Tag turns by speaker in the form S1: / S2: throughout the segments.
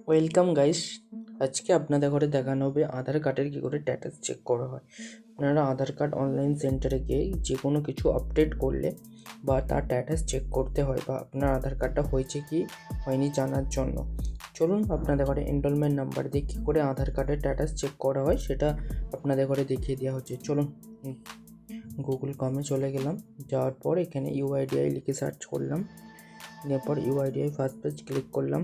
S1: Welcome guys. আজকে আপনাদের ঘরে দেখানো হবে আধার কার্ডের কী করে স্ট্যাটাস চেক করা হয়। আপনারা আধার কার্ড অনলাইন সেন্টারে গিয়ে যে কোনো কিছু আপডেট করলে বা তার স্ট্যাটাস চেক করতে হয় বা আপনার আধার কার্ডটা হয়েছে কি হয়নি জানার জন্য চলুন আপনাদের ঘরে এনরোলমেন্ট নাম্বার দিয়ে কী করে আধার কার্ডের স্ট্যাটাস চেক করা হয় সেটা আপনাদের ঘরে দেখিয়ে দেওয়া হচ্ছে। চলুন গুগল কমে চলে গেলাম, যাওয়ার পর এখানে ইউআইডিআই লিখে সার্চ করলাম, এরপর ইউআইডিআই ফার্স্ট পেজ ক্লিক করলাম,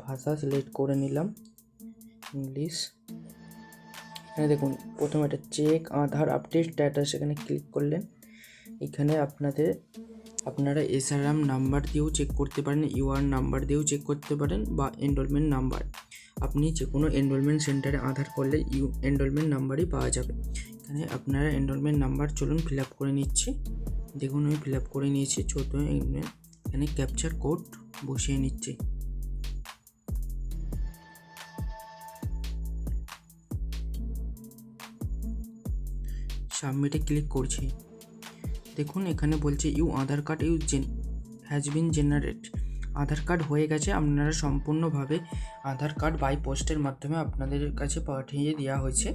S1: ভাষা সিলেক্ট করে নিলাম ইংলিশ। এখানে দেখুন প্রথমে একটা চেক আধার আপডেট স্ট্যাটাস, এখানে ক্লিক করলেন। এখানে আপনারা এসআরএম নাম্বার দিয়েও চেক করতে পারেন, ইউআর নাম্বার দিয়েও চেক করতে পারেন বা এনরোলমেন্ট নাম্বার। আপনি যে কোনো এনরোলমেন্ট সেন্টারে আধার করলে এনরোলমেন্ট নাম্বারই পাওয়া যাবে। এখানে আপনারা এনরোলমেন্ট নাম্বার চলুন ফিল আপ করে নিচ্ছি। দেখুন আমি ফিল আপ করে নিয়েছি 14 এনরোলমেন্ট। এখানে ক্যাপচার কোড বসিয়ে নিচ্ছি। সাবমিটে ক্লিক করছি। দেখুন এখানে বলছে Aadhaar card has been generate. Aadhaar card হয়ে গেছে। আপনারা সম্পূর্ণভাবে আধার কার্ড বাই পোস্টের মাধ্যমে আপনাদের কাছে পাঠিয়ে দেওয়া হয়েছে।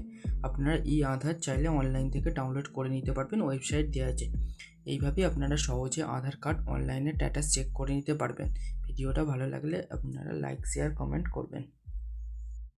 S1: আপনারা আধার চাইলে অনলাইন থেকে ডাউনলোড করে নিতে পারবেন, ওয়েবসাইট দেওয়া আছে। এইভাবেই আপনারা সহজে আধার কার্ড অনলাইনে স্ট্যাটাস চেক করে নিতে পারবেন। ভিডিওটা ভালো লাগলে আপনারা লাইক শেয়ার কমেন্ট করবেন।